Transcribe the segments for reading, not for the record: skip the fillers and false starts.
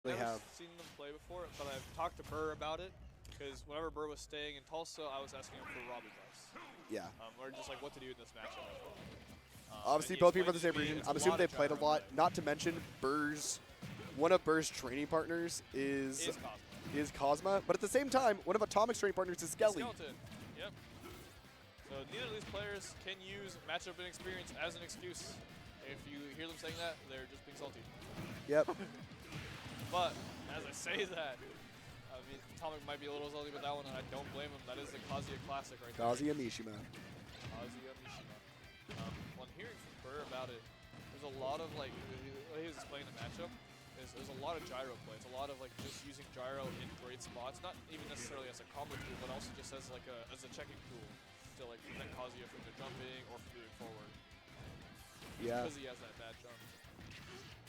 They Never have. seen them play before, but I've talked to Burr about it because whenever Burr was staying in Tulsa, I was asking him for R.O.B advice. Yeah. Or just like what to do in this matchup. Obviously, and he both people from explained the to same me region. it's I'm assuming they of played a gyro lot. play. Not to mention, one of Burr's training partners Is is Cosmo. Cosma, but at the same time, one of Atomic's training partners is Skelly. Skeleton. Yep. So neither of these players can use matchup inexperience as an excuse. If you hear them saying that, they're just being salty. Yep. But as I say that, I mean, Atomic might be a little salty with that one, and I don't blame him. That is the Kazuya classic right there. Kazuya Mishima. Kazuya Mishima. When hearing from Burr about it, there's a lot of like, what he was explaining the matchup, there's a lot of gyro play. It's a lot of like just using gyro in great spots, not even necessarily as a combo tool, but also just as like as a checking tool to like prevent Kazuya from either jumping or from moving forward. Yeah. Because he has that bad jump.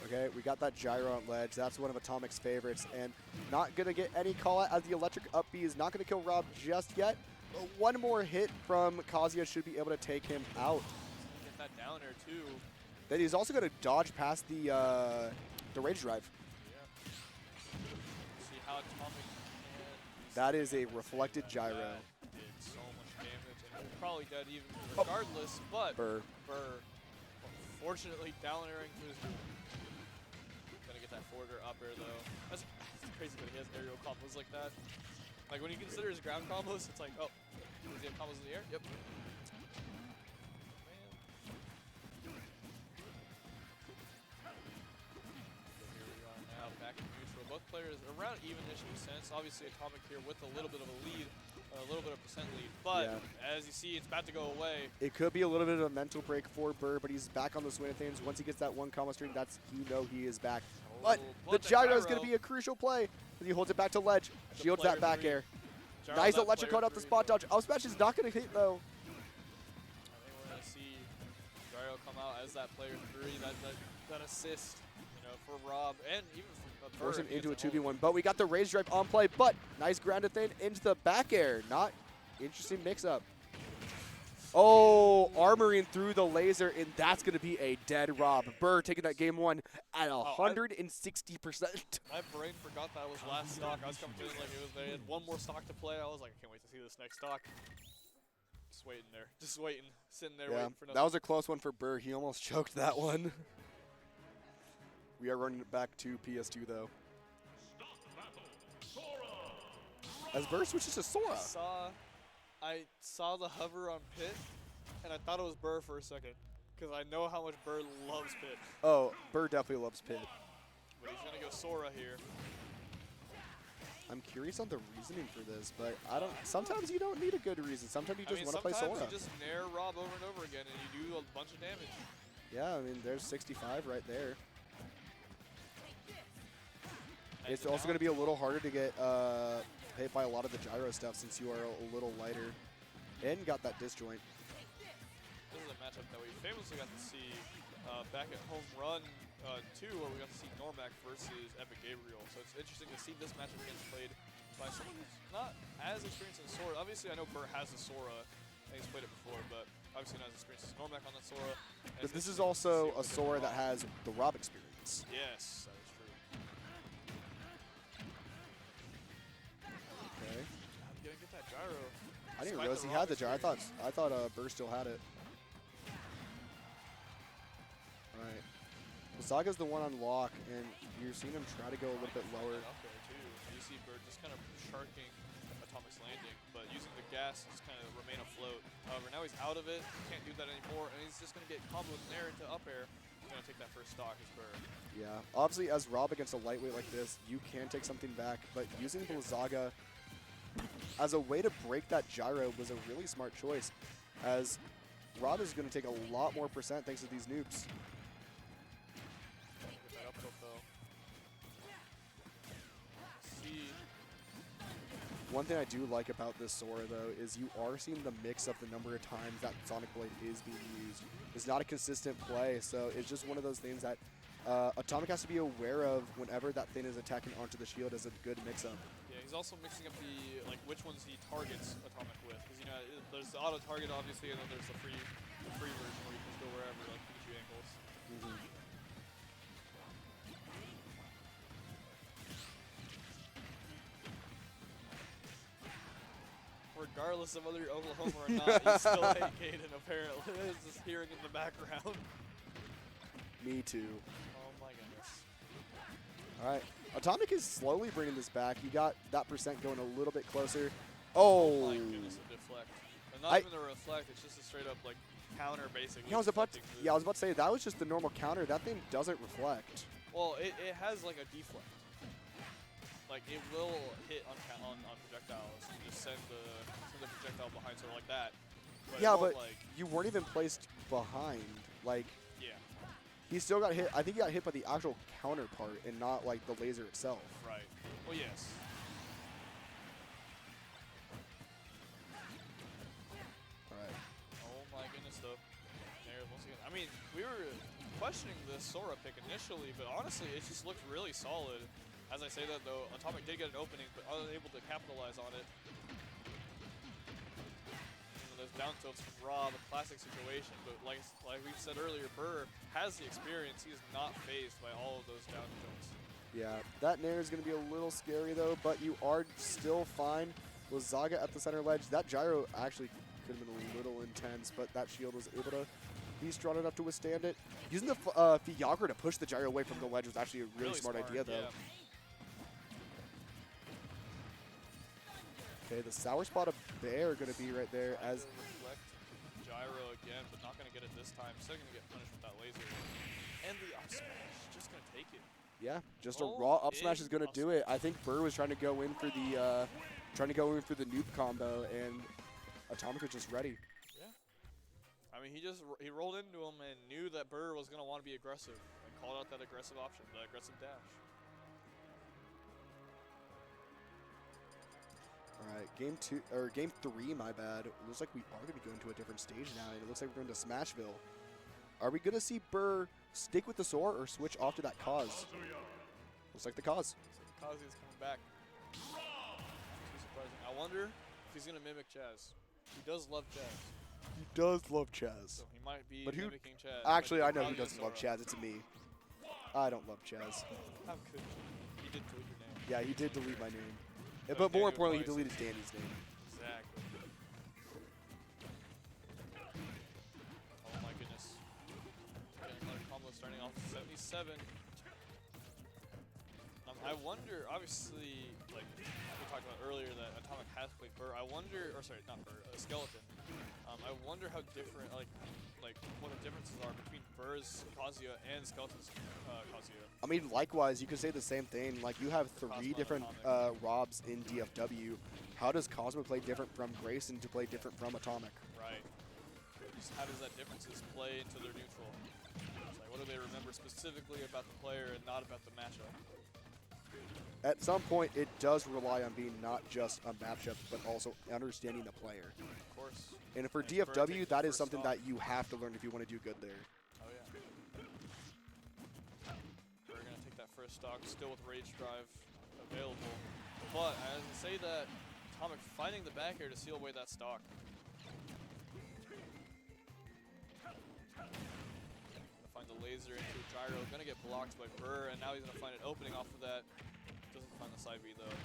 Okay, we got that gyro on ledge. That's one of Atomic's favorites, and not gonna get any call out as the electric up B is not gonna kill R.O.B just yet. But one more hit from Kazuya should be able to take him out. Get that down air too. Then he's also gonna dodge past the rage drive. Yeah. See how Atomic can. That is a reflected gyro. That did so much damage, and he's probably dead even regardless. But Burr. Unfortunately, down airing to his. Gonna get that forward air up air though. That's crazy that he has aerial combos like that. Like when you consider his ground combos, it's like, oh, does he have combos in the air? Yep. Here we are now, back in neutral. Both players around even-ish percents. Obviously, Atomic here with a little bit of a lead, a little bit of percent lead. But as you see, it's about to go away. It could be a little bit of a mental break for Burr, but he's back on the swing of things. Once he gets that one combo string, that's he is back. But the gyro is going to be a crucial play as he holds it back to ledge, shields that back air. Nice electric caught out the spot dodge. Up smash is not going to hit though. I think we're going to see gyro come out as that player 3, that assist, for R.O.B and even from Burr. Force him into a 2v1, but we got the raise drive on play, but nice grounded thing into the back air. Not interesting mix-up. Oh, armoring through the laser, and that's going to be a dead R.O.B. Burr taking that game 1 at 160%. My brain forgot that was last stock. I was coming to it like they had one more stock to play. I was like, I can't wait to see this next stock. Just waiting there. Just waiting. Sitting there waiting for nothing. That was a close one for Burr. He almost choked that one. We are running it back to PS2, though. As Burr switches to Sora. I saw the hover on Pit, and I thought it was Burr for a second, because I know how much Burr loves Pit. Oh, Burr definitely loves Pit. But he's going to go Sora here. I'm curious on the reasoning for this, but sometimes you don't need a good reason. Sometimes you just want to play Sora. Sometimes you just nair R.O.B over and over again, and you do a bunch of damage. Yeah, I mean, there's 65 right there. It's also going to be a little harder to get hit by a lot of the gyro stuff since you are a little lighter. And got that disjoint. This is a matchup that we famously got to see back at Home Run 2, where we got to see Normac versus Epic Gabriel. So it's interesting to see this matchup against played by someone who's not as experienced in Sora. Obviously, I know Burr has a Sora, and he's played it before, but obviously not as experienced as Normac on that Sora. But this is also a Sora that has the R.O.B experience. Yes, that is true. Okay. I'm gonna get that gyro. I didn't realize he had the gyro. I thought Burr still had it. All right. Saga's the one on lock, and you're seeing him try to go a little bit lower. Up there too. You see Burr just kind of sharking Atomic's landing, but using the gas to just kind of remain afloat. However, now he's out of it. Can't do that anymore, and he's just gonna get comboed in there into up air. He's gonna take that first stock as Burr. Yeah. Obviously, as R.O.B against a lightweight like this, you can take something back, but using Blizzaga as a way to break that gyro was a really smart choice, as R.O.B is going to take a lot more percent thanks to these noobs. Get that up tilt though. See. One thing I do like about this Sora, though, is you are seeing the mix of the number of times that Sonic Blade is being used. It's not a consistent play, so it's just one of those things that Atomic has to be aware of whenever that thing is attacking onto the shield as a good mix-up. Yeah, he's also mixing up which ones he targets Atomic with, because there's the auto target obviously, and then there's the free version where you can go wherever, like Pikachu ankles. regardless of whether you're Oklahoma or not, you still hate Caden, apparently. It's just hearing in the background. Me too. Oh my goodness. All right. Atomic is slowly bringing this back. You got that percent going a little bit closer. Oh. My goodness, a deflect. And not even a reflect, it's just a straight up like counter basically. Yeah, I was about to say that was just the normal counter. That thing doesn't reflect. Well, it has like a deflect. Like it will hit on projectiles and just send the projectile behind, sort of like that. But yeah, but like, you weren't even placed behind. Like, yeah. He still got hit. I think he got hit by the actual counterpart and not like the laser itself. Right. Well, yes. All right. Oh my goodness, though. There, once again. I mean, we were questioning this Sora pick initially, but honestly, it just looked really solid. As I say that, though, Atomic did get an opening, but unable to capitalize on it. Those down tilts from R.O.B, a classic situation, but like we've said earlier, Burr has the experience. He is not phased by all of those down tilts. Yeah, that nair is going to be a little scary though, but you are still fine with Zaga at the center ledge. That gyro actually could have been a little intense, but that shield was able to be strong enough to withstand it. Using the Fiagra to push the gyro away from the ledge was actually a really smart idea though. Yeah. Okay, the sour spot of Bear going to be right there as reflect gyro again, but not going to get it this time. Still going to get punished with that laser. And the up smash, just going to take it. Yeah, just a raw up smash is going to do it. I think Burr was trying to go in for the noob combo, and Atomic was just ready. Yeah. I mean, he rolled into him and knew that Burr was going to want to be aggressive and called out that aggressive option, the aggressive dash. All right, game 3, my bad. It looks like we are going to be going to a different stage now. It looks like we're going to Smashville. Are we going to see Burr stick with the Sora or switch off to that Kaz? Looks like the Kaz. Kazuya's coming back. Too surprising. I wonder if he's going to mimic Chaz. He does love Chaz. He does love Chaz. So he might be mimicking Chaz. Actually, I know who doesn't love Chaz. It's me. I don't love Chaz. How could you? He did delete your name. Yeah, he did delete my name. So But more importantly, he deleted Danny's name. Exactly. Oh my goodness. Getting another combo starting off at 77. I wonder, obviously, like we talked about earlier, that Atomic has played Burr. I wonder, or sorry, not Burr, Skeleton. I wonder how different, like what the differences are between Burr's Kazuya and Skeleton's Kazuya. I mean, likewise, you could say the same thing. Like, you have 3 different ROBs in DFW. How does Cosmo play different from Grayson to play different from Atomic? Right. Just how does that differences play into their neutral? It's like, what do they remember specifically about the player and not about the matchup? At some point, it does rely on being not just a matchup, but also understanding the player. Of course. And for DFW, that is something that you have to learn if you want to do good there. Oh, yeah. We're going to take that first stock, still with Rage Drive available. But as I say that, Atomic finding the back air to seal away that stock. Gonna find the laser into gyro, gonna get blocked by Burr, and now he's gonna find an opening off of that. Doesn't find the side B though.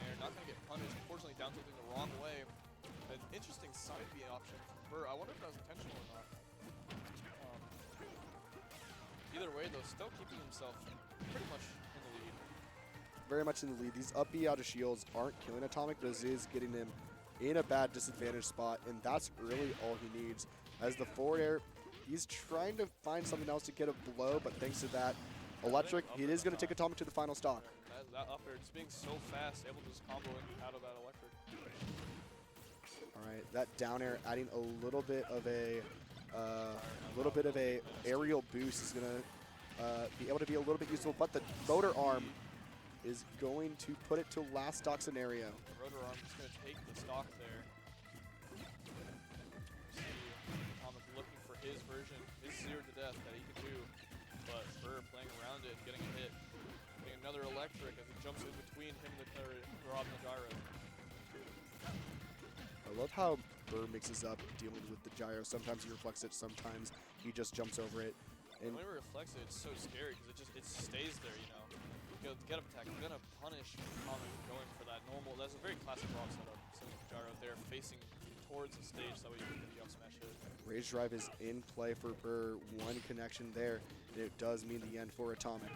They're not gonna get punished. Unfortunately, down tilting the wrong way. An interesting side B option from Burr. I wonder if that was intentional or not. Either way, though, still keeping himself pretty much in the lead. Very much in the lead. These up B out of shields aren't killing Atomic, but it is getting him in a bad disadvantage spot, and that's really all he needs. As the forward air, he's trying to find something else to get a blow, but thanks to that electric, it is going to take Atomic to the final stock. That up air just being so fast, able to just combo in out of that electric. All right, that down air adding a little bit of a aerial boost is going to be able to be a little bit useful, but the rotor arm is going to put it to last stock scenario. The rotor arm is going to take the stock there. Atomic looking for his version, his 0 to death that he can do, but Burr playing around it, getting a hit. Getting another electric as he jumps in between him and the R.O.B and the gyro. I love how Burr mixes up dealing with the gyro. Sometimes he reflects it, sometimes he just jumps over it. And when it reflects it, it's so scary because it stays there, you know. Get up attack, you're gonna punish Atomic going for that normal. That's a very classic rock setup. Sitting with Gyro there, facing towards the stage, so that way you can get the up smash hit. Rage Drive is in play for Burr. One connection there, and it does mean the end for Atomic.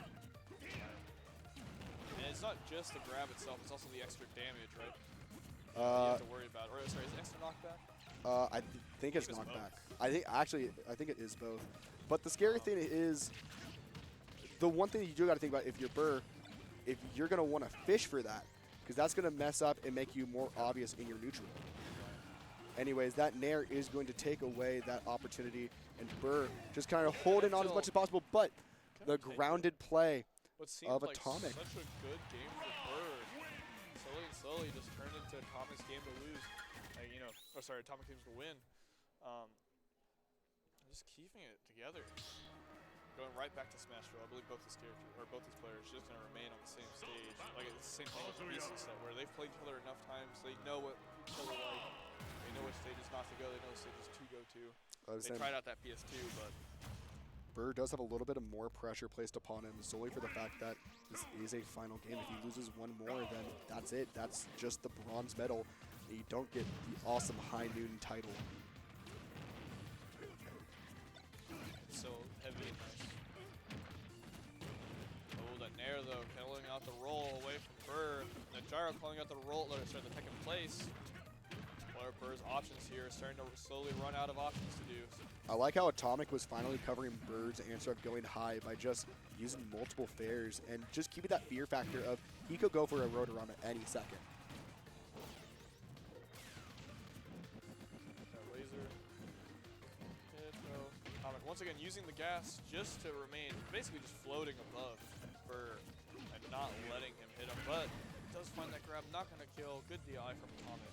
And it's not just the grab itself; it's also the extra damage, right? You have to worry about. Or sorry, is it extra knockback? I think it's knockback. I think it is both. But the scary thing is, the one thing you do got to think about if you're Burr, if you're going to want to fish for that, because that's going to mess up and make you more obvious in your neutral. Anyways, that Nair is going to take away that opportunity, and Burr just kind of holding on as much as possible, but the grounded play of Atomic. Such a good game for Burr. Slowly just turned into Atomic's game to lose. Atomic games to win. Just keeping it together. Going right back to Smash Bros. I believe both these players just going to remain on the same stage. Like it's the same thing with the BC set, where they've played each other enough times, they know what each other like. They know which stages not to go. They know which stages to go to. They tried out that PS2, but Burr does have a little bit of more pressure placed upon him solely for the fact that this is a final game. If he loses one more, then that's it. That's just the bronze medal. You don't get the awesome high noon title. So heavy and nice. Oh, the Nair though, calling out the roll away from Burr. The Gyro calling out the roll, the second place. Burr's options here are starting to slowly run out of options to do. I like how Atomic was finally covering Burr's answer of going high by just using multiple fairs and just keeping that fear factor of he could go for a Rotorum at any second. That laser hit though. Atomic once again using the gas just to remain basically just floating above Burr and not letting him hit him, but does find that grab, not going to kill. Good DI from Atomic.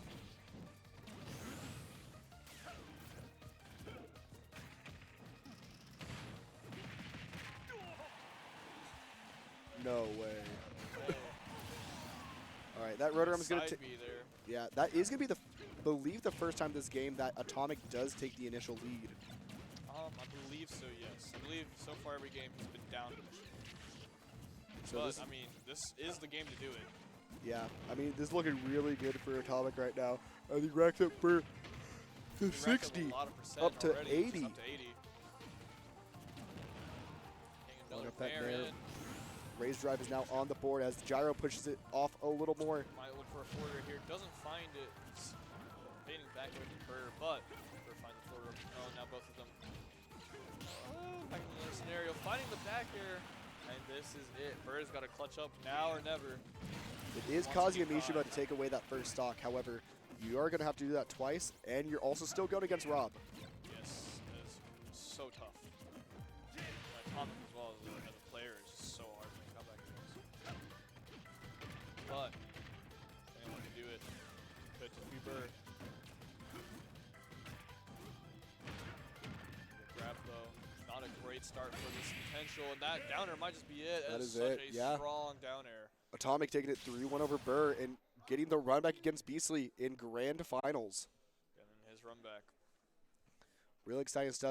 No way. All right, that Rotorum is going to yeah, that is going to be believe the first time this game that Atomic does take the initial lead. I believe so, yes. I believe so far every game he's been down. So but, I mean, this is the game to do it. Yeah, I mean, this is looking really good for Atomic right now. I think racked up for to 60, up to 80. Up to 80. Up that Nair. Raise Drive is now on the board as Gyro pushes it off a little more. Might look for a forwarder here. Doesn't find it. It's fading back away from Burr, but Burr finds the forwarder. Oh, now both of them. Oh, back in another scenario. Finding the back air. And this is it. Burr's got to clutch up now or never. It is Kazuya Mishima to take away that first stock. However, you are going to have to do that twice, and you're also still going against R.O.B. Yes, it is so tough. Atomic as well as a player is just so hard to come back against. But anyone can do it. Could just be Burr. The grab though, not a great start for this potential, and that down air might just be it. That is such it. a strong down air. Atomic taking it 3-1 over Burr and getting the run back against Beastly in grand finals. Getting his run back. Really exciting stuff.